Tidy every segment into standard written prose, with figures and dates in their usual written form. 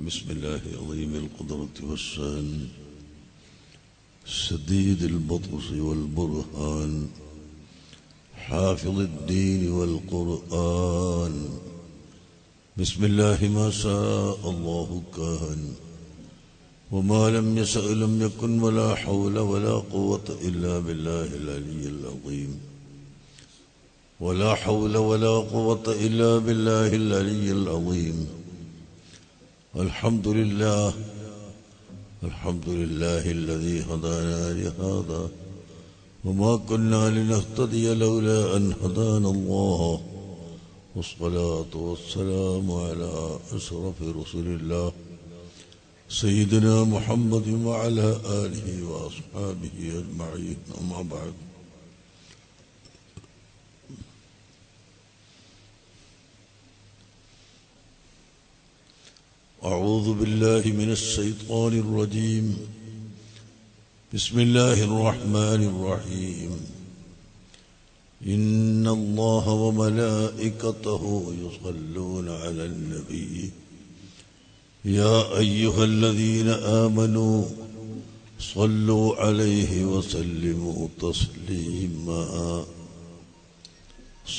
بسم الله عظيم القدرة والشان شديد البطش والبرهان حافظ الدين والقرآن. بسم الله ما شاء الله كان وما لم يشأ لم يكن ولا حول ولا قوة إلا بالله العلي العظيم. ولا حول ولا قوة إلا بالله العلي العظيم. الحمد لله الذي هدانا لهذا وما كنا لنهتدي لولا أن هدانا الله. والصلاة والسلام على أشرف رسل الله سيدنا محمد وعلى آله وأصحابه أجمعين. أما بعد، أعوذ بالله من الشيطان الرجيم. بسم الله الرحمن الرحيم. إن الله وملائكته يصلون على النبي يا أيها الذين آمنوا صلوا عليه وسلموا تسليما.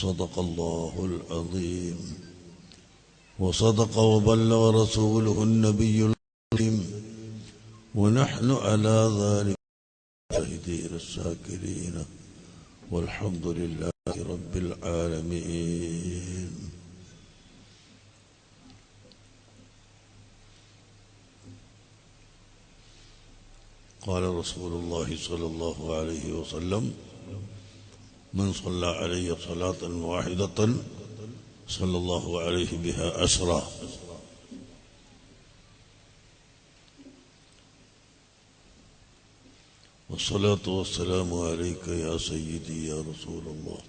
صدق الله العظيم وصدق وبلغ رسوله النبي الكريم ونحن على ذلك الشاهدين الشاكرين والحمد لله رب العالمين. قال رسول الله صلى الله عليه وسلم: من صلى علي صلاة واحدة صلى الله عليه بها أسرى. والصلاة والسلام عليك يا سيدي يا رسول الله.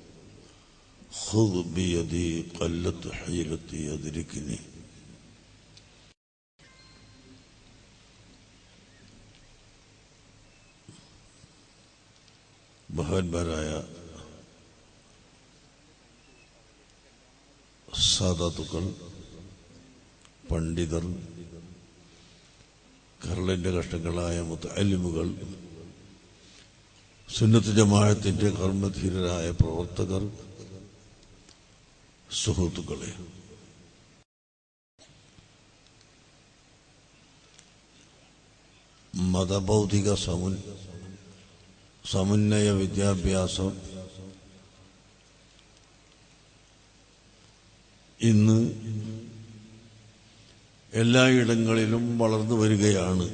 خذ بيدي قلت حيلتي أدركني. ബഹുമാന്യരായ സാദാത്തുക്കൾ, പണ്ഡിതർ, കരളിൻ്റെ കഷ്ടങ്ങളായ മുതഅല്ലിമുകൾ, സുന്നത്ത് ജമാഅത്തിന്റെ കർമ്മധീരരായ പ്രവർത്തകർ, സുഹൃത്തുക്കളെ, മതബൗദ്ധിക സമുന്നയ വിദ്യാഭ്യാസം ഇന്ന് എല്ലായിടങ്ങളിലും വളർന്നു വരികയാണ്.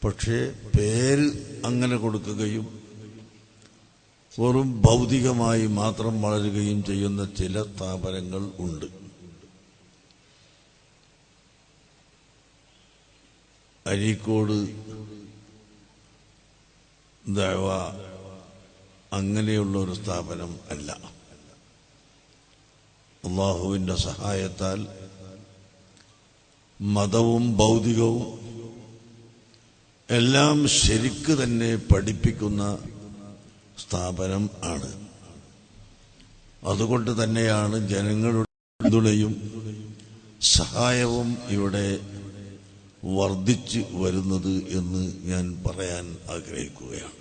പക്ഷേ പേര് അങ്ങനെ കൊടുക്കുകയും വെറും ഭൗതികമായി മാത്രം വളരുകയും ചെയ്യുന്ന ചില സ്ഥാപനങ്ങൾ ഉണ്ട്. അരീക്കോട് ദഅവ അങ്ങനെയുള്ള ഒരു സ്ഥാപനം അല്ല. അല്ലാഹുവിന്റെ സഹായത്താൽ മതവും ഭൗതികവും എല്ലാം ശരിക്ക് തന്നെ പഠിപ്പിക്കുന്ന സ്ഥാപനം ആണ്. അതുകൊണ്ട് തന്നെയാണ് ജനങ്ങളുടെ പിന്തുണയും സഹായവും ഇവിടെ വർദ്ധിച്ചു വരുന്നത് എന്ന് ഞാൻ പറയാൻ ആഗ്രഹിക്കുകയാണ്.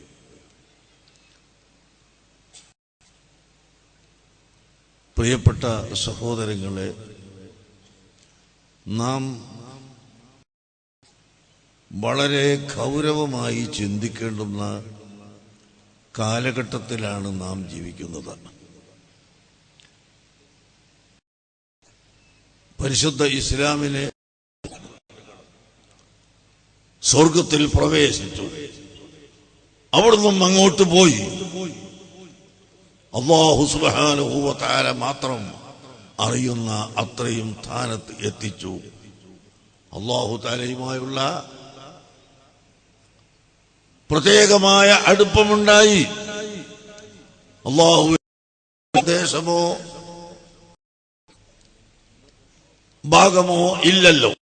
പ്രിയപ്പെട്ട സഹോദരങ്ങളെ, നാം വളരെ ഗൗരവമായി ചിന്തിക്കേണ്ടുന്ന കാലഘട്ടത്തിലാണ് നാം ജീവിക്കുന്നത്. പരിശുദ്ധ ഇസ്ലാമിനെ സ്വർഗത്തിൽ പ്രവേശിച്ചു, അവിടുന്ന് അങ്ങോട്ട് പോയി. അല്ലാഹു സുബ്ഹാനഹു വ തആല മാത്രം അറിയുന്ന അത്രയും സ്ഥാനത്ത് എത്തിച്ചു. അല്ലാഹു തആലയുമായുള്ള പ്രത്യേകമായ അടുപ്പമുണ്ടായി. അല്ലാഹുവിന്റെ ദേശമോ ഭാഗമോ ഇല്ലല്ലോ.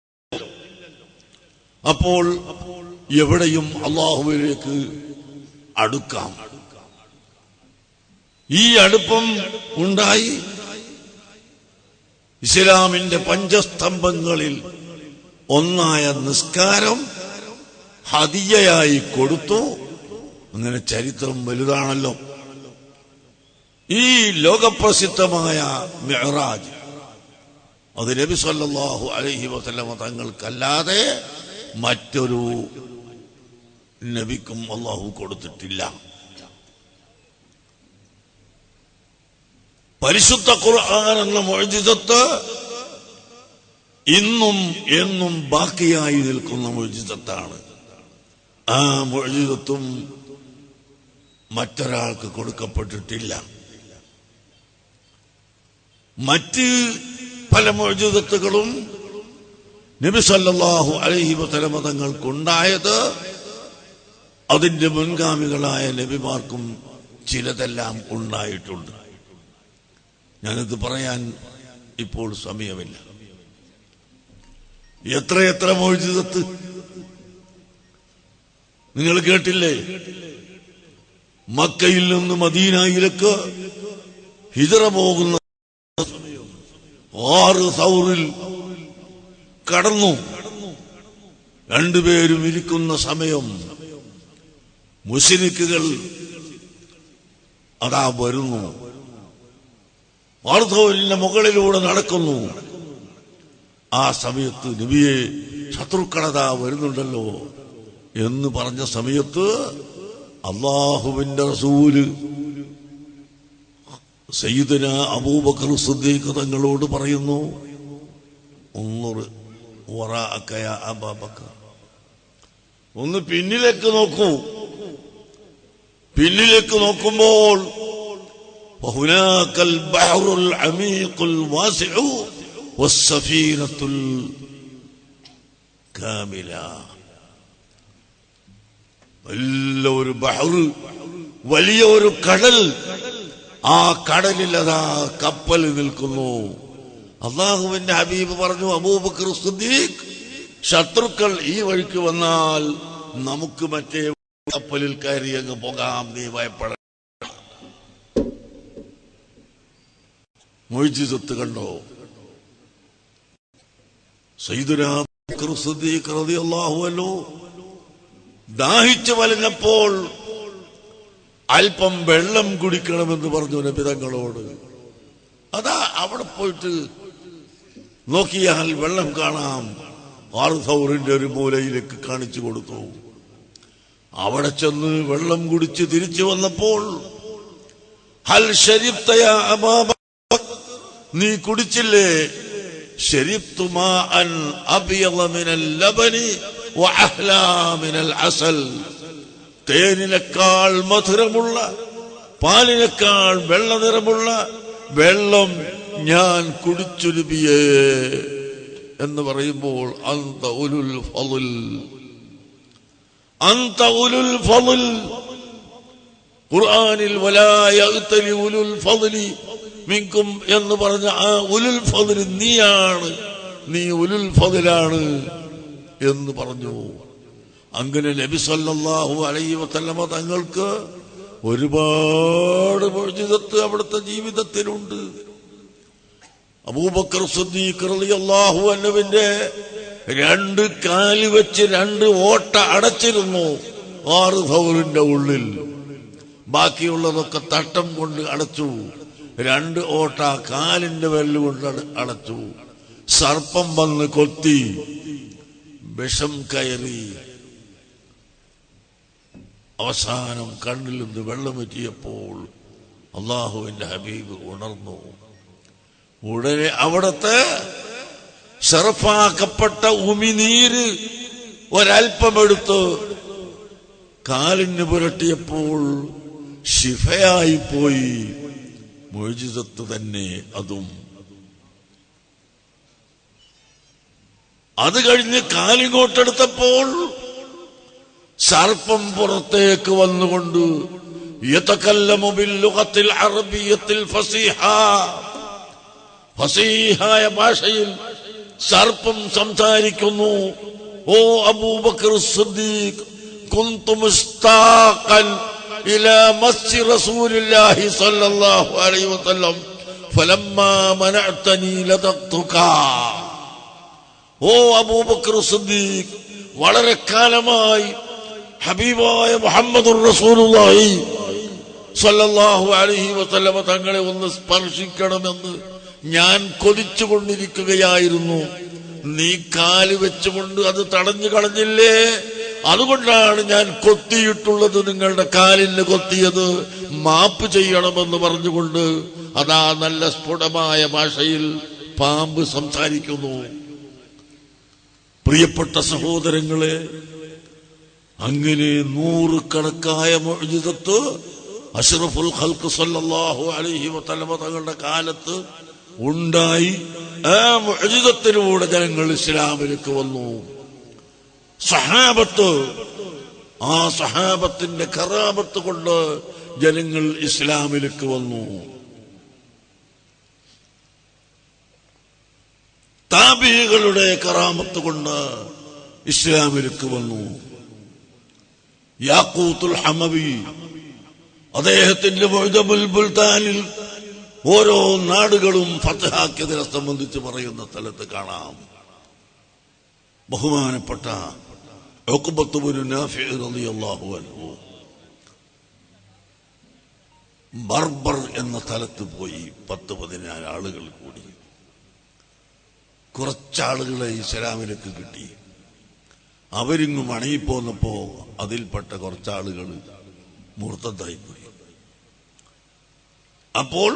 അപ്പോൾ എവിടെയും അല്ലാഹുവിലേക്ക് അടുക്കാം. ഈ അടുപ്പം ഉണ്ടായി. ഇസ്ലാമിന്റെ പഞ്ചസ്തംഭങ്ങളിൽ ഒന്നായ നിസ്കാരം ഹദിയയായി കൊടുത്തു. അങ്ങനെ ചരിത്രം വലുതാണല്ലോ. ഈ ലോകപ്രസിദ്ധമായ മിഅ്റാജ് അത് നബി സല്ലല്ലാഹു അലൈഹി വസല്ലമ തങ്ങൾക്കല്ലാതെ മറ്റൊരു നബിക്കും അല്ലാഹു കൊടുത്തിട്ടില്ല. പരിശുദ്ധ ഖുർആൻ എന്ന മുഅ്ജിസത്ത് ഇന്നും എന്നും ബാക്കിയായി നിൽക്കുന്ന മുഅ്ജിസത്താണ്. ആ മുഅ്ജിസത്തും മറ്റൊരാൾക്ക് കൊടുക്കപ്പെട്ടിട്ടില്ല. മറ്റ് പല മുഅ്ജിസത്തുകളും നബി സല്ലല്ലാഹു അലൈഹി വസല്ലമ തങ്ങൾക്കുണ്ടായത് അതിന്റെ മുൻഗാമികളായ നബിമാർക്കും ചിലതെല്ലാം ഉണ്ടായിട്ടുണ്ട്. ഞാനിത് പറയാൻ ഇപ്പോൾ സമയമില്ല. എത്രയെത്ര മുഅ്ജിസത്ത് നിങ്ങൾ കേട്ടില്ലേ? മക്കയിൽ നിന്ന് മദീനയിലേക്ക് ഹിജ്റ പോകുന്ന 6 സൗറിൽ കടന്നു. രണ്ടുപേരും ഇരിക്കുന്ന സമയം മുശ്രിക്കുകൾ അതാ വരുന്നു. 6 സൗറിന്റെ മുകളിലൂടെ നടക്കുന്നു. ആ സമയത്ത് നബിയെ ശത്രുക്കളതാ വരുന്നുണ്ടല്ലോ എന്ന് പറഞ്ഞ സമയത്ത് അല്ലാഹുവിന്റെ റസൂല് സയ്യിദുനാ അബൂബക്കർ സിദ്ദീഖ് തങ്ങളോട് പറയുന്നു, ഒന്ന് പിന്നിലേക്ക് നോക്കൂ. പിന്നിലേക്ക് നോക്കുമ്പോൾ വഹുനാകൽ ബഹറുൽ അമീഖുൽ വാസിഉ വസ്സഫീനത്തുൽ കാമില. വലിയൊരു ബഹറ്, വലിയ ഒരു കടൽ. ആ കടലിൽ അതാ കപ്പൽ നിൽക്കുന്നു. അല്ലാഹുവിന്റെ ഹബീബ് പറഞ്ഞു, അബൂബക്കർ സിദ്ദീഖ്, ശത്രുക്കൾ ഈ വഴിക്ക് വന്നാൽ നമുക്ക് മറ്റേ കപ്പലിൽ കയറി അങ്ങ് പോകാം, നീ ഭയപ്പെട. മുഅ്ജിസത്ത് കണ്ടോ? സയ്യിദുനാ അബൂബക്കർ സിദ്ദീഖ് റളിയല്ലാഹു അൻഹു ദാഹിച്ചു വലഞ്ഞപ്പോൾ അല്പം വെള്ളം കുടിക്കണമെന്ന് പറഞ്ഞു നബി തങ്ങളോട്. അതാ അവിടെ പോയിട്ട് നോക്കിയാൽ വെള്ളം കാണാം. 6 സൗറിന്റെ ഒരു മൂലയിലേക്ക് കാണിച്ചു കൊടുത്തു. അവിടെ ചെന്ന് വെള്ളം കുടിച്ച് തിരിച്ചു വന്നപ്പോൾ ഹൽ ശരിബ്ത യാ അബൂബക്കർ, നീ കുടിച്ചില്ലേ? ശരിബ്തു മാഅൻ അബ്യദ മിനൽ ലബനി വഅഹ്ലാ മിനൽ അസൽ. തേനിനേക്കാൾ മധുരമുള്ള, പാലിനേക്കാൾ വെള്ള നിറമുള്ള വെള്ളം ഞാൻ കുടിച്ചു നബിയേ എന്ന് പറയുമ്പോൾ അന്ത ഉലുൽ ഫളൽ, അന്ത ഉലുൽ ഫളൽ. ഖുർആനിൽ വലാ യഗ്തലി ഉലുൽ ഫളലി മിൻകും എന്ന് പറഞ്ഞ ആ ഉലുൽ ഫളൽ നീയാണ്, നീ ഉലുൽ ഫളലാണ് എന്ന് പറഞ്ഞു. അങ്ങനെ നബി സല്ലല്ലാഹു അലൈഹി വസല്ലമ തങ്ങൾക്ക് ഒരുപാട് മുഅ്ജിസത്ത് അവിടുത്തെ ജീവിതത്തിലുണ്ട്. അബൂബക്കർ സിദ്ദീഖ് റളിയല്ലാഹു അൻഹുവിന്റെ 2 കാല് വെച്ച് 2 ഓട്ട അടച്ചിരുന്നു 6 സൗറിന്റെ ഉള്ളിൽ. ബാക്കിയുള്ളതൊക്കെ തട്ടം കൊണ്ട് അടച്ചു. 2 ഓട്ട കാലിന്റെ വെല്ലുകൊണ്ട് അടച്ചു. സർപ്പം വന്ന് കൊത്തി, വിഷം കയറി. അവസാനം കണ്ണിൽ നിന്ന് വെള്ളമെറ്റിയപ്പോൾ അല്ലാഹുവിന്റെ ഹബീബ് ഉണർന്നു. ഉടനെ അവിടത്തെ ശറഫാക്കപ്പെട്ട ഉമിനീര് ഒരൽപ്പമെടുത്ത് കാലിന് പുരട്ടിയപ്പോൾ ശിഫയായിപ്പോയി. മുഅ്ജിസത്ത് തന്നെ അതും. അത് കഴിഞ്ഞ് കാലിങ്ങോട്ടെടുത്തപ്പോൾ സർപ്പം പുറത്തേക്ക് വന്നുകൊണ്ട് യതകല്ലമു ബിൽ ലുഗത്തിൽ അറബിയ്യത്തിൽ ഫസീഹ, ഫസീഹായ ഭാഷയിൽ സർപ്പം സംസാരിക്കുന്നു. ഓ അബൂബക്കർ സിദ്ദീഖ്, കുന്തു മുസ്താഖൻ ഇലാ മസ്ജി റസൂലില്ലാഹി സ്വല്ലല്ലാഹു അലൈഹി വസല്ലം ഫലമ്മാ മനഅതനി ലതഖ്തുക. ഓ അബൂബക്കർ സിദ്ദീഖ്, വളരെ കാലമായി ഹബീബായ മുഹമ്മദുർ റസൂലുള്ളാഹി സ്വല്ലല്ലാഹു അലൈഹി വസല്ലമ തങ്ങളെ ഒന്ന് സ്പർശിക്കണമെന്ന് ഞാൻ കൊതിച്ചുകൊണ്ടിരിക്കുകയായിരുന്നു. നീ കാല് വെച്ചുകൊണ്ട് അത് തടഞ്ഞു കളഞ്ഞില്ലേ? അതുകൊണ്ടാണ് ഞാൻ കൊത്തിയിട്ടുള്ളത്, നിങ്ങളുടെ കാലിന് കൊത്തിയത്. മാപ്പ് ചെയ്യണമെന്ന് പറഞ്ഞുകൊണ്ട് അതാ നല്ല സ്ഫുടമായ ഭാഷയിൽ പാമ്പ് സംസാരിക്കുന്നു. പ്രിയപ്പെട്ട സഹോദരങ്ങളെ, അങ്ങനെ നൂറുകണക്കായ മുഅ്ജിസത്ത് അഷ്റഫുൽ ഖൽഖ് സല്ലല്ലാഹു അലൈഹി വസല്ലമ തങ്ങളുടെ കാലത്ത് ഉണ്ടായി. ആ മുഅ്ജിസത്തിലൂടെ ജനങ്ങൾ ഇസ്ലാമിലേക്ക് വന്നു. സഹാബത്ത്, ആ സഹാബത്തിന്റെ കറാമത്ത് കൊണ്ട് ജനങ്ങൾ ഇസ്ലാമിലേക്ക് വന്നു. താബിഈകളുടെ കറാമത്ത് കൊണ്ട് ഇസ്ലാമിലേക്ക് വന്നു. യാഖൂത്തുൽ ഹമവി അദ്ദേഹത്തിന്റെ മുഅ്ജമുൽ ബുൽദാനിൽ ഓരോ നാടുകളും ഫത്ഹാക്കിയതിനെ സംബന്ധിച്ച് പറയുന്ന സ്ഥലത്ത് കാണാം. ബഹുമാനപ്പെട്ട ഉഖ്ബത്ത് ബിൻ നാഫിഅ് റളിയല്ലാഹു അൻഹു ബർബർ എന്ന സ്ഥലത്ത് പോയി. 10-14 ആളുകൾ കൂടി. കുറച്ചാളുകളെ ഇസ്ലാമിലേക്ക് കിട്ടി. അവരിങ്ങ് മടങ്ങിപ്പോന്നപ്പോ അതിൽപ്പെട്ട കുറച്ചാളുകൾ മുർത്തദ്ദായിപ്പോയി. അപ്പോൾ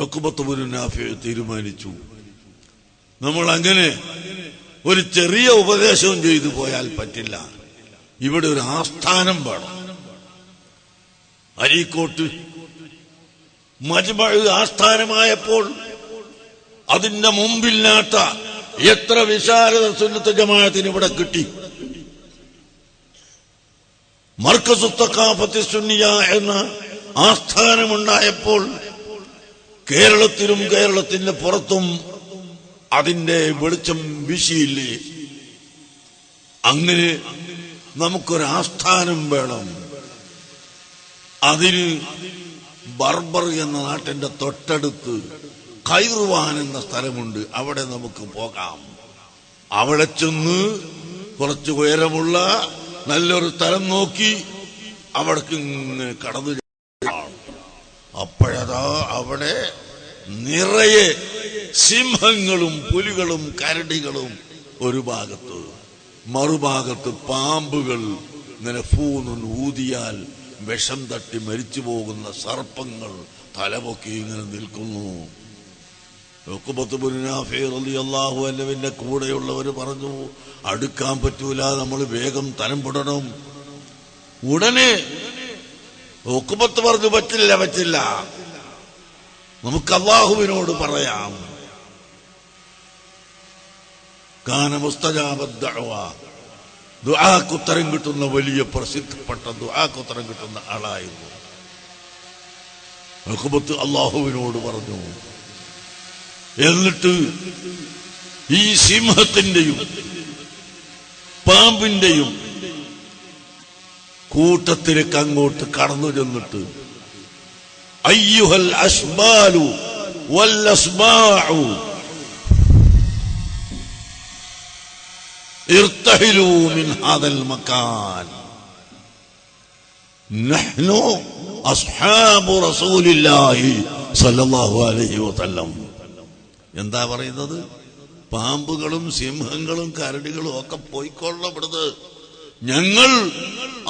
ഉഖ്ബത്ത് ബിൻ നാഫിഅ് തീരുമാനിച്ചു, നമ്മൾ അങ്ങനെ ഒരു ചെറിയ ഉപദേശവും ചെയ്തു പോയാൽ പറ്റില്ല, ഇവിടെ ഒരു ആസ്ഥാനം വേണം. അരീക്കോട്ട് മജ്മഅ് ആസ്ഥാനമായപ്പോൾ അതിന്റെ മുമ്പില്ലാത്ത എത്ര വിശാലത സുന്നത്ത് ജമാഅത്തിന് ഇവിടെ കിട്ടി. മർക്കസു തഖാഫത്തി സുന്നിയ എന്ന ആസ്ഥാനമുണ്ടായപ്പോൾ കേരളത്തിലും കേരളത്തിന്റെ പുറത്തും അതിന്റെ വെളിച്ചം വീശിയില്ലേ? അങ്ങനെ നമുക്കൊരാസ്ഥാനം വേണം. അതിന് ബർബർ എന്ന നാട്ടിന്റെ തൊട്ടടുത്ത് ഖൈറുവാൻ എന്ന സ്ഥലമുണ്ട്, അവിടെ നമുക്ക് പോകാം. അവിടെ ചെന്ന് കുറച്ച് ഉയരമുള്ള നല്ലൊരു സ്ഥലം നോക്കി അവിടേക്ക് കടന്നു. അപ്പോഴതാ അവിടെ നിറയെ സിംഹങ്ങളും പുലികളും കരടികളും ഒരു ഭാഗത്ത്, മറുഭാഗത്ത് പാമ്പുകൾ. ഇങ്ങനെ ഫൂന്ന് ഊതിയാൽ വിഷം തട്ടി മരിച്ചു പോകുന്ന സർപ്പങ്ങൾ തലപൊക്കി ഇങ്ങനെ നിൽക്കുന്നു. ഉഖ്ബത്ത് ബിൻ നാഫിഅ് റളിയല്ലാഹു അൻഹുവിന്റെ കൂടെയുള്ളവർ പറഞ്ഞു, അടുക്കാൻ പറ്റൂല, നമ്മൾ വേഗം തലം പൊടണം. ഉടനെ ഉഖ്ബത്ത് പറഞ്ഞു, പറ്റില്ല പറ്റില്ല, നമുക്ക് അല്ലാഹുവിനോട് പറയാം. കാന മുസ്തജാബദ് ദഅവ, ദുആക്കുത്തരം കിട്ടുന്ന വലിയ പ്രസിദ്ധപ്പെട്ട ദുആക്കുത്തരം കിട്ടുന്ന ആളായിരുന്നു ഉഖ്ബത്ത്. അല്ലാഹുവിനോട് പറഞ്ഞു. എന്നിട്ട് ഈ സിംഹത്തിന്റെയും പാമ്പിന്റെയും കൂട്ടത്തിലേക്ക് അങ്ങോട്ട് കടന്നു ചെന്നിട്ട്, അയ്യുഹൽ അശ്ബാലു വൽ അസ്മാഉ ഇർതഹിലു മിൻ ഹാദൽ മകാൻ നഹ്നു അസ്ഹാബു റസൂലില്ലാഹി സ്വല്ലല്ലാഹു അലൈഹി വസല്ലം. എന്താ പറയുന്നത്? പാമ്പുകളും സിംഹങ്ങളും കരടികളും ഒക്കെ പോയിക്കൊള്ളപ്പെടുന്നത്, ഞങ്ങൾ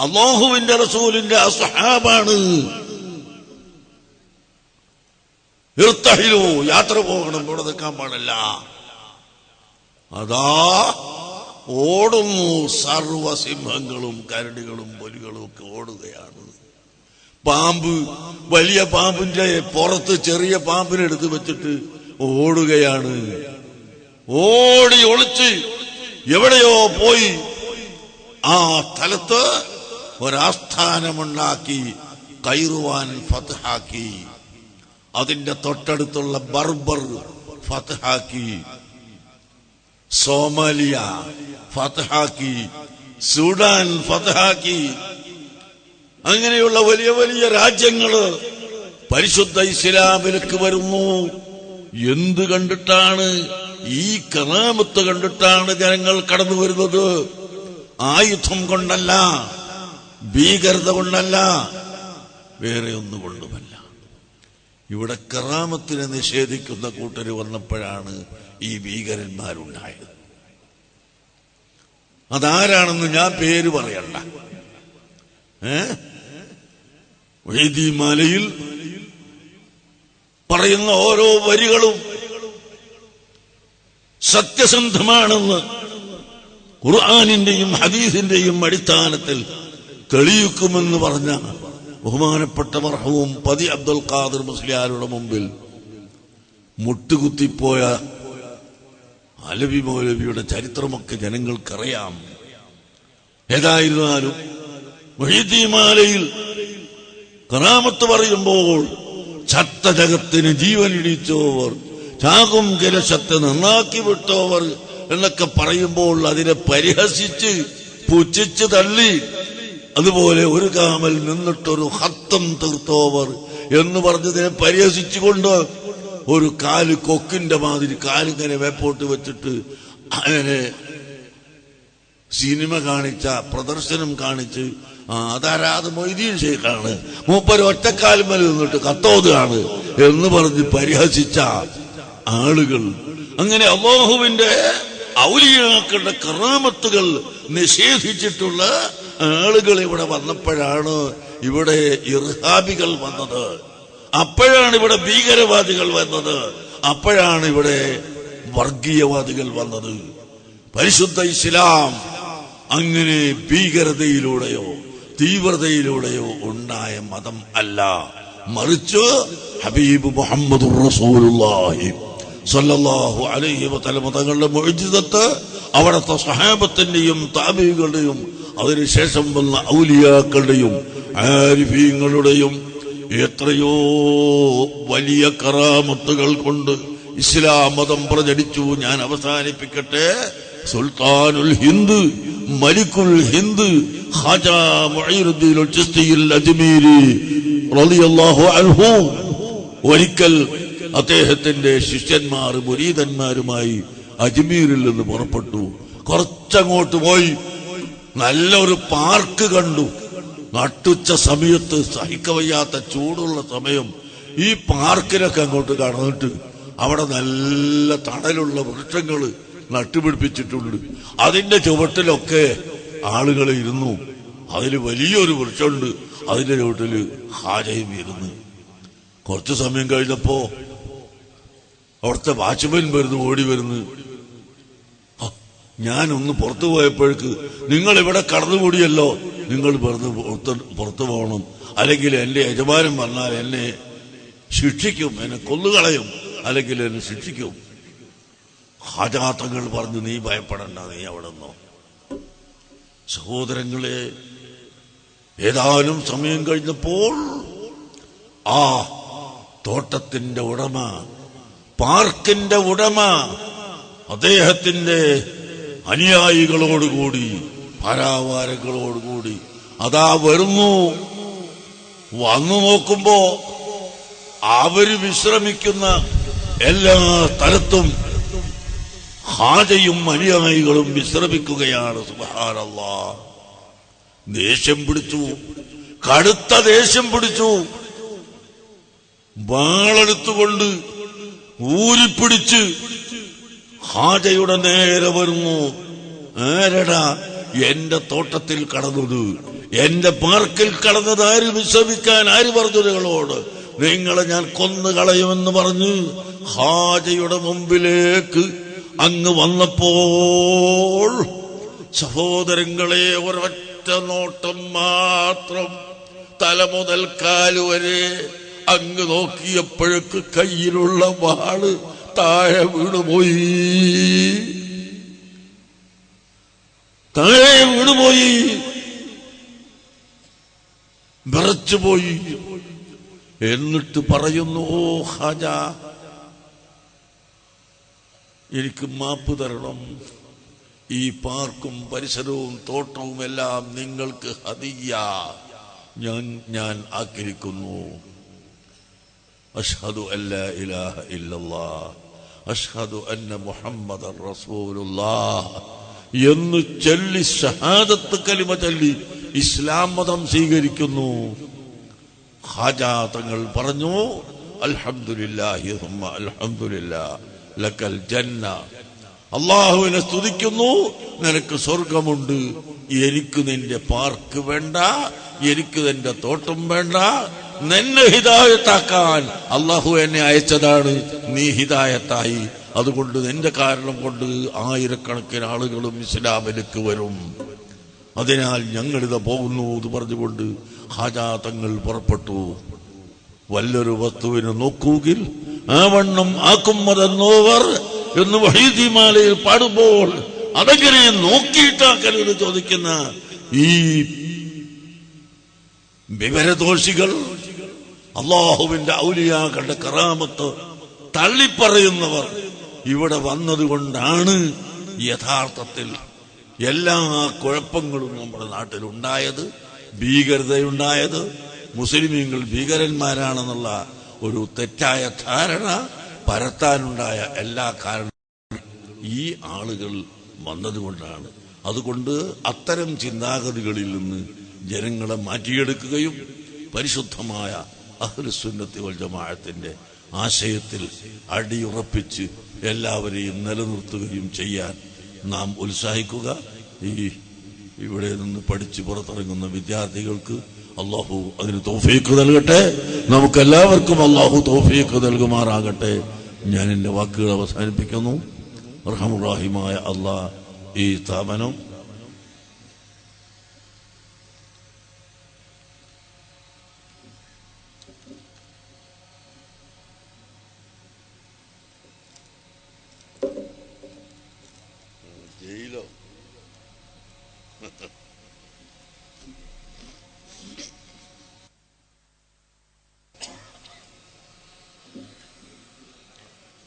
അല്ലാഹുവിന്റെ റസൂലിന്റെ അസ്ഹാബാണ്. ഇർതഹിലു, യാത്ര പോകണം, ഇവിടെ നിൽക്കാൻ പാടില്ല. അതാ ഓടുന്നു, സർവസിംഹങ്ങളും കരടികളും പുലികളും ഒക്കെ ഓടുകയാണ്. പാമ്പ്, വലിയ പാമ്പിന്റെ പുറത്ത് ചെറിയ പാമ്പിനെടുത്ത് വെച്ചിട്ട് ഓടുകയാണ്. ഓടി ഒളിച്ച് എവിടെയോ പോയി ആ സ്ഥലത്ത് ഒരാസ്ഥാനമുണ്ടാക്കി ഖൈറുവാൻ ഫത്ഹാക്കി. അതിന്റെ തൊട്ടടുത്തുള്ള ബർബർ ഫത്ഹാക്കി, സോമാലിയ ഫത്ഹാക്കി, സുഡാൻ ഫത്ഹാക്കി. അങ്ങനെയുള്ള വലിയ വലിയ രാജ്യങ്ങള് പരിശുദ്ധ ഇസ്ലാമിലേക്ക് വരുന്നു. എന്ത് കണ്ടിട്ടാണ്? ഈ കറാമത്ത് കണ്ടിട്ടാണ് ജനങ്ങൾ കടന്നു വരുന്നത്. ആയുധം കൊണ്ടല്ല, ഭീകരത കൊണ്ടല്ല, വേറെ ഒന്നുകൊണ്ടുമല്ല. ഇവിടെ കറാമത്തിനെ നിഷേധിക്കുന്ന കൂട്ടര് വന്നപ്പോഴാണ് ഈ ഭീകരന്മാരുണ്ടായത്. അതാരാണെന്ന് ഞാൻ പേര് പറയണ്ട. വൈദിമാലയിൽ പറയുന്ന ഓരോ വരികളും സത്യസന്ധമാണെന്ന് ഖുർആനിന്റെയും ഹദീസിന്റെയും അടിസ്ഥാനത്തിൽ തെളിയിക്കുമെന്ന് പറഞ്ഞ ബഹുമാനപ്പെട്ട മർഹൂം പതി അബ്ദുൽ ഖാദിർ മുസ്ലിയാരുടെ മുമ്പിൽ മുട്ടുകുത്തിപ്പോയ അലവി മൗലവിയുടെ ചരിത്രമൊക്കെ ജനങ്ങൾക്കറിയാം. ഏതായിരുന്നാലും മുഹീദ്ദീമാലയിൽ കറാമത്ത് പറയുമ്പോൾ ചത്ത ജഗത്തിന് ജീവനിടിച്ചോവർ, ചാകും കലശത്തെ നന്നാക്കി വിട്ടോവർ എന്നൊക്കെ പറയുമ്പോൾ അതിനെ പരിഹസിച്ച് പുച്ഛിച്ച് തള്ളി, അതുപോലെ ഒരു കാമൽ നിന്നിട്ടൊരു ഹത്തം തീർത്തോവർ എന്ന് പറഞ്ഞതിനെ പരിഹസിച്ചുകൊണ്ട് ഒരു കാല് കൊക്കിന്റെ മാതിരി കാലിങ്ങനെ വേപ്പോട്ട് വെച്ചിട്ട് അങ്ങനെ സിനിമ കാണിച്ച, പ്രദർശനം കാണിച്ച്, അതാരാത് മൊയ്തീൻ ഷെയ്ഖാണ്, മൂപ്പര് ഒറ്റക്കാലുമേൽ നിന്നിട്ട് കത്തോതാണ് എന്ന് പറഞ്ഞ് പരിഹസിച്ച ആളുകൾ, അങ്ങനെ അല്ലാഹുവിന്റെ ഔലിയാക്കളുടെ കറാമത്തുകൾ നിഷേധിച്ചിട്ടുള്ള ആളുകൾ ഇവിടെ വന്നപ്പോഴാണ് ഇവിടെ ഇർഹാബികൾ വന്നത്, അപ്പോഴാണ് ഇവിടെ ഭീകരവാദികൾ വന്നത്, അപ്പോഴാണ് ഇവിടെ വർഗീയവാദികൾ വന്നത്. പരിശുദ്ധ ഇസ്ലാം അങ്ങനെ ഭീകരതയിലൂടെയോ തീവ്രതയിലൂടെയോ ഉണ്ടായ മതം അല്ല, മറിച്ച് ഹബീബ് മുഹമ്മദുർ റസൂലുള്ളാഹി സ്വല്ലല്ലാഹു അലൈഹി വസല്ലം തങ്ങളുടെ മുഅ്ജിസത്ത് അവിടുത്തെ സ്വഹാബത്തിന്റെയും താബിഈകളുടെയും അതിനുശേഷം വന്ന ഔലിയാക്കളുടെയും ആരിഫീങ്ങളുടെയും എത്രയോ വലിയ കറാമത്തുകൾ കൊണ്ട് ഇസ്ലാം മതം പ്രചരിച്ചു. ഞാൻ അവസാനിപ്പിക്കട്ടെ. സുൽത്താനുൽ ഹിന്ദ്, മലിക്കുൽ ഹിന്ദ് ഖാജാ മുഈനുദ്ദീൻ ചിസ്തിയിൽ അജ്മീരി റളിയല്ലാഹു അൻഹു ഒരിക്കൽ അദ്ദേഹത്തിന്റെ ശിഷ്യന്മാർ മുരീദന്മാരുമായി അജ്മീരിൽ നിന്ന് പുറപ്പെട്ടു. കുറച്ചങ്ങോട്ട് പോയി നല്ലൊരു പാർക്ക് കണ്ടു. നട്ടുച്ച സമയത്ത്, സഹിക്കവയ്യാത്ത ചൂടുള്ള സമയം, ഈ പാർക്കിലൊക്കെ അങ്ങോട്ട് കടന്നിട്ട് അവിടെ നല്ല തണലുള്ള വൃക്ഷങ്ങൾ നട്ടുപിടിപ്പിച്ചിട്ടുണ്ട്. അതിന്റെ ചുവട്ടിലൊക്കെ ആളുകൾ ഇരുന്നു. അതിൽ വലിയൊരു വൃക്ഷമുണ്ട്, അതിന്റെ ചുവട്ടില് ഹാജയും ഇരുന്ന്. കുറച്ചു സമയം കഴിഞ്ഞപ്പോ അവിടുത്തെ വാച്ച്മാൻ വരുന്നു, ഓടി വരുന്നു. ഞാനൊന്ന് പുറത്തു പോയപ്പോഴേക്ക് നിങ്ങൾ ഇവിടെ കടന്നുകൂടിയല്ലോ, നിങ്ങൾ പുറത്തു പോകണം, അല്ലെങ്കിൽ എന്റെ യജമാനൻ വന്നാൽ എന്നെ ശിക്ഷിക്കും, എന്നെ കൊന്നുകളയും, അല്ലെങ്കിൽ എന്നെ ശിക്ഷിക്കും. ഹാജാത്തങ്ങൾ പറഞ്ഞു, നീ ഭയപ്പെടണ്ട, നീ അവിടെ നിന്നോ. സഹോദരങ്ങളെ, ഏതാനും സമയം കഴിഞ്ഞപ്പോൾ ആ തോട്ടത്തിന്റെ ഉടമ, പാർക്കിന്റെ ഉടമ അദ്ദേഹത്തിന്റെ അനുയായികളോടുകൂടി, ഭാരാവാരങ്ങളോടുകൂടി അതാ വരുന്നു. വന്നു നോക്കുമ്പോ അവര് വിശ്രമിക്കുന്ന എല്ലാ സ്ഥലത്തും ഹാജയും അനുയായികളും വിശ്രമിക്കുകയാണ്. സുബ്ഹാനല്ലാഹ്. ദേഷ്യം പിടിച്ചു, കടുത്ത ദേഷ്യം പിടിച്ചു. വാളെടുത്തുകൊണ്ട് ഊരിപ്പിടിച്ച് ഹാജയുടെ നേരെ വരുന്നു. ആരടാ എന്റെ തോട്ടത്തിൽ കടന്നത്, എന്റെ പാർക്കിൽ കടന്നത്? ആര് വിശ്രമിക്കാൻ? ആര് പറഞ്ഞു നിങ്ങളോട്? നിങ്ങളെ ഞാൻ കൊന്നുകളയുമെന്ന് പറഞ്ഞ് ഹാജയുടെ മുമ്പിലേക്ക് അങ്ങ് വന്നപ്പോൾ സഹോദരങ്ങളെ, ഒരൊറ്റ നോട്ടം മാത്രം, തല മുതൽ കാലുവരെ അങ്ങ് നോക്കിയപ്പോഴേക്ക് കയ്യിലുള്ള വാള് താഴെ വീണുപോയി, താഴെ വീണുപോയി, വിറച്ചുപോയി. എന്നിട്ട് പറയുന്നു, ഓ ഹാജ, എനിക്ക് മാപ്പ് തരണം. ഈ പാർക്കും പരിസരവും തോട്ടവും എല്ലാം നിങ്ങൾക്ക് ഹദിയ ഞാൻ ആക്കിയിരിക്കുന്നു. അഷ്ഹദു അല്ലാ ഇലാഹ ഇല്ലല്ലാഹ് അഷ്ഹദു അന്ന മുഹമ്മദൻ റസൂലുള്ളാഹ് എന്ന് ചൊല്ലി ഷഹാദത്ത് കലിമ ചൊല്ലി ഇസ്ലാം മതം സ്വീകരിക്കുന്നു. ഖാജാ തങ്ങൾ പറഞ്ഞു, അൽഹംദുലില്ലാഹി സുമ്മ അൽഹംദുലില്ലാഹ് ലക്കൽ ജന്ന. അല്ലാഹുവിനെ സ്തുതിക്കുന്നു, നിനക്ക് സ്വർഗമുണ്ട്. എനിക്ക് നിന്റെ പാർക്ക് വേണ്ട, എനിക്ക് നിന്റെ തോട്ടം വേണ്ട. നിന്നെ ഹിദായത്താക്കാൻ അല്ലാഹു എന്നെ അയച്ചതാണ്, നീ ഹിദായത്തായി. അതുകൊണ്ട് നിന്റെ കാരണം കൊണ്ട് ആയിരക്കണക്കിന് ആളുകളും ഇസ്ലാമിലേക്ക് വരും. അതിനാൽ ഞങ്ങളിത് പോകുന്നു എന്ന് പറഞ്ഞുകൊണ്ട് ഖാജാ തങ്ങൾ പുറപ്പെട്ടു. വല്ലൊരു വസ്തുവിനെ നോക്കുമെങ്കിൽ ആ വണ്ണം ആക്കുമതെന്നോവർ എന്ന് വഹീദിമാലയിൽ പാടുമ്പോൾ അതെങ്ങനെ നോക്കിയിട്ടാക്കരുത് ചോദിക്കുന്ന ഈ വിവരദോഷികൾ, അള്ളാഹുവിന്റെ ഔലിയാക്കളുടെ കറാമത്ത് തള്ളിപ്പറയുന്നവർ ഇവിടെ വന്നതുകൊണ്ടാണ് യഥാർത്ഥത്തിൽ എല്ലാ കുഴപ്പങ്ങളും നമ്മുടെ നാട്ടിലുണ്ടായത്, ഭീകരതയുണ്ടായത്. മുസ്ലിമീങ്ങൾ ഭീകരന്മാരാണെന്നുള്ള ഒരു തെറ്റായ ധാരണ പരത്താനുണ്ടായ എല്ലാ കാരണം ഈ ആളുകൾ വന്നതുകൊണ്ടാണ്. അതുകൊണ്ട് അത്തരം ചിന്താഗതികളിൽ നിന്ന് ജനങ്ങളെ മാറ്റിയെടുക്കുകയും പരിശുദ്ധമായ അഹ്ലുസുന്നത്തി വൽ ജമാഅത്തിന്റെ ആശയത്തിൽ അടിയുറപ്പിച്ച് എല്ലാവരെയും നിലനിർത്തുകയും ചെയ്യാൻ നാം ഉത്സാഹിക്കുക. ഇവിടെ നിന്ന് പഠിച്ച് പുറത്തിറങ്ങുന്ന വിദ്യാർത്ഥികൾക്ക് അള്ളാഹു അതിന് തൗഫീഖ് നൽകട്ടെ. നമുക്കെല്ലാവർക്കും അള്ളാഹു തൗഫീഖ് നൽകുമാറാകട്ടെ. ഞാൻ എന്റെ വാക്കുകൾ അവസാനിപ്പിക്കുന്നു. റഹ്മാനുറഹീമായ അള്ളാഹ് ഈ സ്ഥാപനം ജയിലോ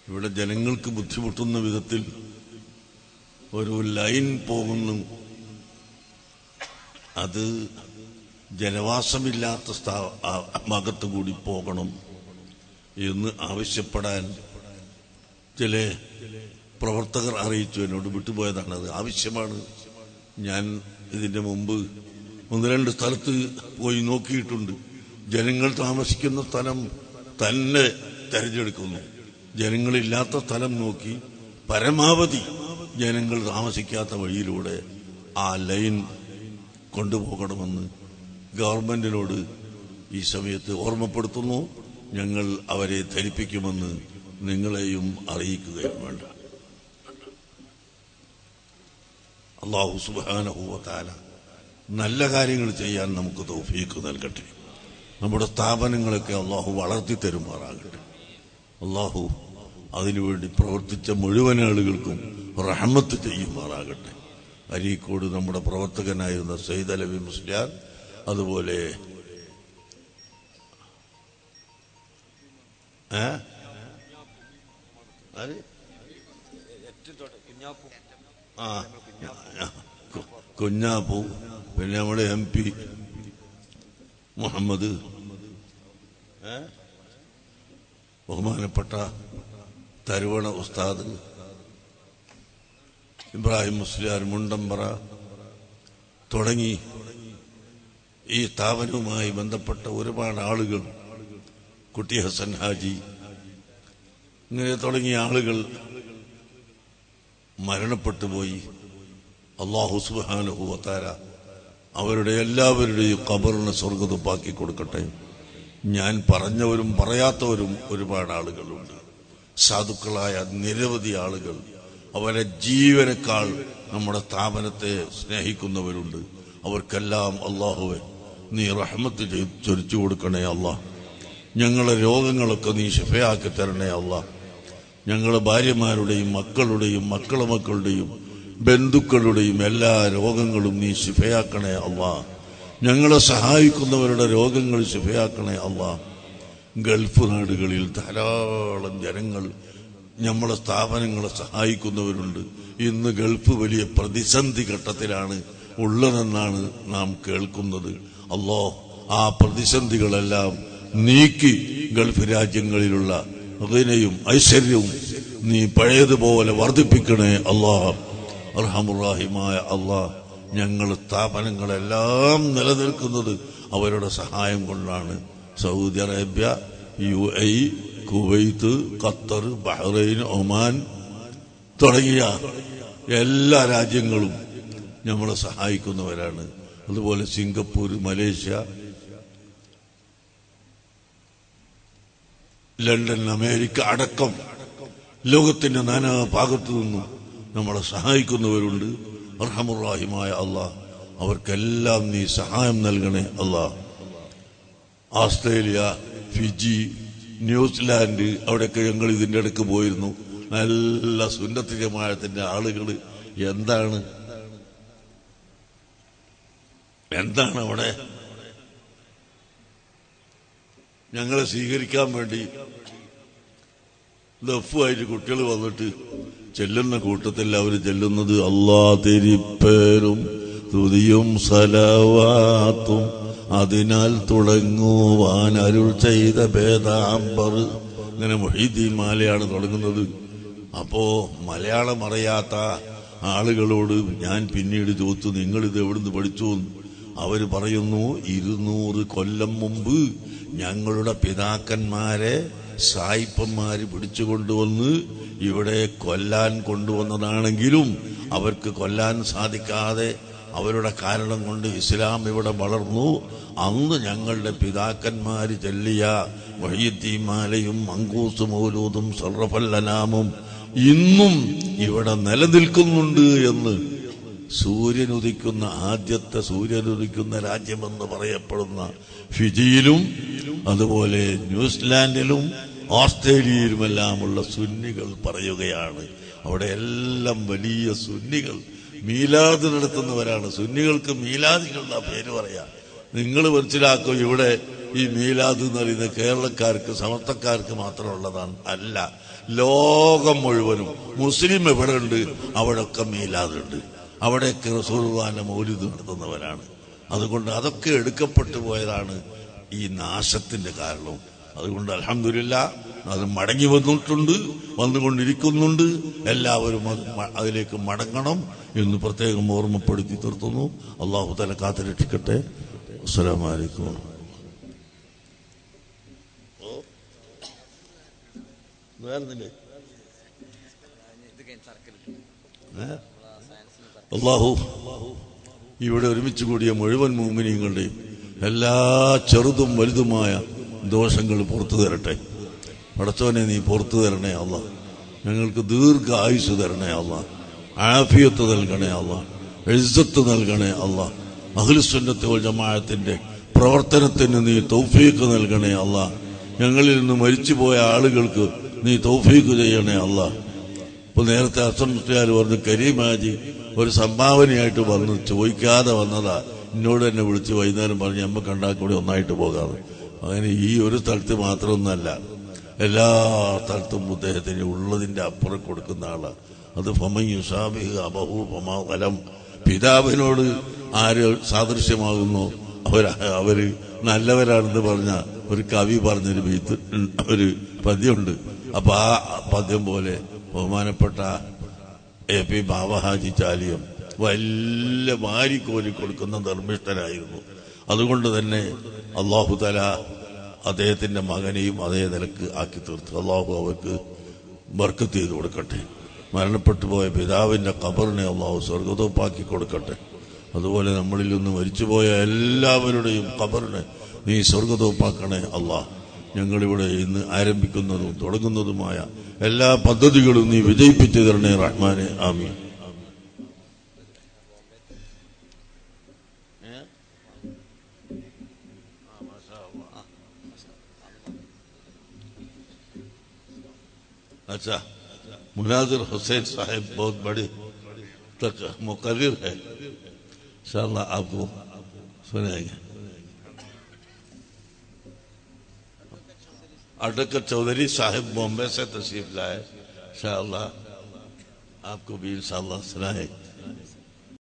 ഇവിടെ ജനങ്ങൾക്ക് ബുദ്ധിമുട്ടുന്ന വിധത്തിൽ ഒരു ലൈൻ പോകുന്നു. അത് ജനവാസമില്ലാത്ത ഭാഗത്ത് കൂടി പോകണം എന്ന് ആവശ്യപ്പെടാൻ ചില പ്രവർത്തകർ അറിയിച്ചു. എന്നോട് വിട്ടുപോയതാണ്. അത് ആവശ്യമാണ്. ഞാൻ ഇതിന്റെ മുമ്പ് 1-2 സ്ഥലത്ത് പോയി നോക്കിയിട്ടുണ്ട്. ജനങ്ങൾ താമസിക്കുന്ന സ്ഥലം തന്നെ തെരഞ്ഞെടുക്കുന്നു. ജനങ്ങളില്ലാത്ത സ്ഥലം നോക്കി പരമാവധി ജനങ്ങൾ താമസിക്കാത്ത വഴിയിലൂടെ ആ ലൈൻ കൊണ്ടുപോകണമെന്ന് ഗവൺമെന്റിനോട് ഈ സമയത്ത് ഓർമ്മപ്പെടുത്തുന്നു. ഞങ്ങൾ അവരെ ധരിപ്പിക്കുമെന്ന് നിങ്ങളെയും അറിയിക്കുകയും വേണ്ട. അല്ലാഹു സുബ്ഹാനഹു വ തആല നല്ല കാര്യങ്ങൾ ചെയ്യാൻ നമുക്ക് തൗഫീഖ് നൽകട്ടെ. നമ്മുടെ സ്ഥാപനങ്ങളൊക്കെ അല്ലാഹു വളർത്തി തരുമാറാകട്ടെ. അല്ലാഹു അതിനുവേണ്ടി പ്രവർത്തിച്ച മുഴുവൻ ആളുകൾക്കും റഹ്മത്ത് ചെയ്യുമാറാകട്ടെ. അരീക്കോട് നമ്മുടെ പ്രവർത്തകനായിരുന്ന സയ്യിദ് അലവി മുസ്ലിയാർ, അതുപോലെ കുഞ്ഞാപ്പൂ, പിന്നെ നമ്മുടെ MP മുഹമ്മദ്, ബഹുമാനപ്പെട്ട തരുവണ ഉസ്താദ്, ഇബ്രാഹിം മുസ്ലിയാർ മുണ്ടമ്പറ തുടങ്ങി ഈ സ്ഥാപനവുമായി ബന്ധപ്പെട്ട ഒരുപാട് ആളുകൾ, കുട്ടി ഹസൻ ഹാജി, ഇങ്ങനെ തുടങ്ങിയ ആളുകൾ മരണപ്പെട്ടുപോയി. അല്ലാഹു സുബ്ഹാനഹു വ തആല അവരുടെ എല്ലാവരുടെയും ഖബറിനെ സ്വർഗ്ഗതുപ്പാക്കി കൊടുക്കട്ടെ. ഞാൻ പറഞ്ഞവരും പറയാത്തവരും ഒരുപാട് ആളുകളുണ്ട്. സാധുക്കളായ നിരവധി ആളുകൾ, അവരെ ജീവനേക്കാൾ നമ്മുടെ സ്ഥാപനത്തെ സ്നേഹിക്കുന്നവരുണ്ട്. അവർക്കെല്ലാം അല്ലാഹുവേ നീ റഹ്മത്ത് ചൊരിച്ചു കൊടുക്കണേ അല്ലാ. ഞങ്ങളെ രോഗങ്ങളൊക്കെ നീ ശിഫയാക്കി തരണേ അല്ലാ. ഞങ്ങളെ ഭാര്യമാരുടെയും മക്കളുടെയും മക്കളെ മക്കളുടെയും ബന്ധുക്കളുടെയും എല്ലാ രോഗങ്ങളും നീ ശിഫയാക്കണേ അല്ലാ. ഞങ്ങളെ സഹായിക്കുന്നവരുടെ രോഗങ്ങൾ ശിഫയാക്കണേ അല്ലാ. ഗൾഫ് നാടുകളിൽ ധാരാളം ജനങ്ങൾ നമ്മളെ സ്ഥാപനങ്ങളെ സഹായിക്കുന്നവരുണ്ട്. ഇന്ന് ഗൾഫ് വലിയ പ്രതിസന്ധി ഘട്ടത്തിലാണ് ഉള്ളതെന്നാണ് നാം കേൾക്കുന്നത്. അല്ലാഹ് ആ പ്രതിസന്ധികളെല്ലാം നീക്കി ഗൾഫ് രാജ്യങ്ങളിലുള്ള ഖിനയും ഐശ്വര്യവും നീ പഴയതുപോലെ വർദ്ധിപ്പിക്കണേ അല്ലാഹ്. അർഹമുർ-റഹീമായ അല്ലാഹ്, ഞങ്ങളുടെ സ്ഥാപനങ്ങളെല്ലാം നിലനിൽക്കുന്നത് അവരുടെ സഹായം കൊണ്ടാണ്. Saudi Arabia, UAE, Kuwait, Qatar, Bahrain, Oman തുടങ്ങിയ എല്ലാ രാജ്യങ്ങളും നമ്മളെ സഹായിക്കുന്നവരാണ്. അതുപോലെ സിംഗപ്പൂർ, മലേഷ്യ, ലണ്ടൻ, അമേരിക്ക അടക്കം ലോകത്തിന്റെ നാനാ ഭാഗത്തു നിന്നും നമ്മളെ സഹായിക്കുന്നവരുണ്ട്. അർഹമുർ-റഹീമായ അല്ലാഹ്, അവർക്കെല്ലാം നീ സഹായം നൽകണേ അല്ലാഹ്. ഓസ്ട്രേലിയ, ഫിജി, ന്യൂസിലാൻഡ് അവിടെയൊക്കെ ഞങ്ങൾ ഇതിൻ്റെ ഇടയ്ക്ക് പോയിരുന്നു. നല്ല സുന്നത്ത് ജമാഅത്തിന്റെ ആളുകൾ എന്താണ് അവിടെ ഞങ്ങളെ സ്വീകരിക്കാൻ വേണ്ടി ദഫുമായിട്ട് കുട്ടികൾ വന്നിട്ട് ചെല്ലുന്ന കൂട്ടത്തിൽ അവർ ചെല്ലുന്നത് അല്ലാ തിരിപ്പേരും തുതിയും സലവാത്തും അതിനാൽ തുടങ്ങുവാൻ അരുൾ ചെയ്ത ഭേദാംബർ. ഇങ്ങനെ മുഹീദ്ദീൻ മാലയാണ് തുടങ്ങുന്നത്. അപ്പോ മലയാളം അറിയാത്ത ആളുകളോട് ഞാൻ പിന്നീട് ചോദിച്ചു, നിങ്ങളിത് എവിടുന്ന് പഠിച്ചു? അവര് പറയുന്നു, 200 കൊല്ലം മുമ്പ് ഞങ്ങളുടെ പിതാക്കന്മാരെ സായിപ്പന്മാര് പിടിച്ചുകൊണ്ടുവന്ന് ഇവിടെ കൊല്ലാൻ കൊണ്ടുവന്നതാണെങ്കിലും അവർക്ക് കൊല്ലാൻ സാധിക്കാതെ അവരുടെ കാരണം കൊണ്ട് ഇസ്ലാം ഇവിടെ വളർന്നു. അന്ന് ഞങ്ങളുടെ പിതാക്കന്മാര് ചൊല്ലിയ മുഹയ്യിദ്ദീൻ മാലയും മങ്കൂസ് മൗലൂദും സർറഫൽ അനാമും ഇന്നും ഇവിടെ നിലനിൽക്കുന്നുണ്ട് എന്ന് സൂര്യനുദിക്കുന്ന ആദ്യത്തെ സൂര്യനുദിക്കുന്ന രാജ്യമെന്ന് പറയപ്പെടുന്ന ഫിജിയിലും അതുപോലെ ന്യൂസിലാൻഡിലും ഓസ്ട്രേലിയയിലുമെല്ലാമുള്ള സുന്നികൾ പറയുകയാണ്. അവിടെ എല്ലാം വലിയ സുന്നികൾ മീലാദ് നടത്തുന്നവരാണ്. സുന്നികൾക്ക് മീലാദികളുടെ പേര് പറയാം. നിങ്ങൾ മനസ്സിലാക്കും, ഇവിടെ ഈ മീലാദ് എന്ന് പറയുന്നത് കേരളക്കാർക്ക് സമസ്തക്കാർക്ക് മാത്രമുള്ളതാണ്. അല്ല, ലോകം മുഴുവനും മുസ്ലിം എവിടെ ഉണ്ട് അവിടെയൊക്കെ മീലാദുണ്ട്. അവിടെയൊക്കെ റസൂലുള്ളാഹിന്റെ മൗലിദ് നടത്തുന്നവരാണ്. അതുകൊണ്ട് അതൊക്കെ എടുക്കപ്പെട്ടു പോയതാണ് ഈ നാശത്തിന്റെ കാരണം. അതുകൊണ്ട് അൽഹംദുലില്ലാഹ് അത് മടങ്ങി വന്നുകൊണ്ടിരിക്കുന്നുണ്ട്. എല്ലാവരും അതിലേക്ക് മടങ്ങണം എന്ന് പ്രത്യേകം ഓർമ്മപ്പെടുത്തി നിർത്തുന്നു. അല്ലാഹു തആല കാത്തുരക്ഷിക്കട്ടെ. അസ്സലാമു അലൈക്കും. അല്ലാഹു ഇവിടെ ഒരുമിച്ച് കൂടിയ മുഴുവൻ മുഅ്മിനീങ്ങളുടെയും എല്ലാ ചെറുതും വലുതുമായ ദോഷങ്ങൾ പുറത്തു തരട്ടെ. പടച്ചവനെ നീ പുറത്തു തരണേ അല്ലാഹ്. ഞങ്ങൾക്ക് ദീർഘ ആയുസ് തരണേ അല്ലാഹ്. ആഫിയത്ത് നൽകണേ അല്ലാഹ്. ഇസ്സത്ത് നൽകണേ അല്ലാഹ്. അഹ്ലുസുന്നത്ത് വൽ ജമാഅത്തിന്റെ പ്രവർത്തനത്തിന് നീ തൗഫീഖ് നൽകണേ അല്ലാഹ്. ഞങ്ങളിൽ നിന്ന് മരിച്ചുപോയ ആളുകൾക്ക് നീ തൗഫീഖ് ചെയ്യണേ അല്ലാഹ്. ഇപ്പൊ നേരത്തെ ഹസൻ മുസ്ലിയാർ പറഞ്ഞു, കരീമാജി ഒരു സംഭാവനയായിട്ട് വന്ന് ചോദിക്കാതെ വന്നതാ. എന്നോട് തന്നെ വിളിച്ച് വൈകുന്നേരം പറഞ്ഞ് നമ്മ കണ്ടാൽ കൂടി ഒന്നായിട്ട് പോകാതെ. അങ്ങനെ ഈ ഒരു സ്ഥലത്ത് മാത്രമൊന്നല്ല, എല്ലാ സ്ഥലത്തും അദ്ദേഹത്തിന് ഉള്ളതിന്റെ അപ്പുറം കൊടുക്കുന്ന ആളാണ്. അത് ഫമയുസാബിഹ് അബഹു ഫമലം. പിതാവിനോട് ആര് സാദൃശ്യമാകുന്നു അവര് നല്ലവരാണെന്ന് പറഞ്ഞ ഒരു കവി പറഞ്ഞൊരു ഒരു പദ്യമുണ്ട്. അപ്പൊ ആ പദ്യം പോലെ ബഹുമാനപ്പെട്ട AP ബാവഹാജി ചാലിയം വലിയ വാരിക്കോരി കൊടുക്കുന്ന ധർമ്മിഷ്ഠനായിരുന്നു. അതുകൊണ്ട് തന്നെ അല്ലാഹു തആല അദ്ദേഹത്തിന്റെ മകനെയും അതേ നിലക്ക് ആക്കി തീർത്തു. അല്ലാഹു അവർക്ക് ബർക്കത്ത് ചെയ്ത് കൊടുക്കട്ടെ. മരണപ്പെട്ടു പോയ പിതാവിന്റെ ഖബറിനെ അല്ലാഹു സ്വർഗ്ഗത്തോപ്പാക്കി കൊടുക്കട്ടെ. അതുപോലെ നമ്മളിൽ നിന്ന് മരിച്ചുപോയ എല്ലാവരുടെയും ഖബറിനെ നീ സ്വർഗ്ഗത്തോപ്പാക്കണേ അല്ലാഹ്. ഞങ്ങളിവിടെ ഇന്ന് ആരംഭിക്കുന്നതും തുടങ്ങുന്നതുമായ എല്ലാ പദ്ധതികളും നീ വിജയിപ്പിച്ചു തരണേ റഹ്മാനെ. ആമീൻ. अच्छा, मुनाजिर हुसैन साहब बहुत बड़े तक मुकर्रिर है, इंशाअल्लाह आपको सुनाएंगे. अडकत चौधरी साहब बॉम्बे से तशरीफ लाए, इंशाअल्लाह आपको भी इंशाअल्लाह सुनाएंगे.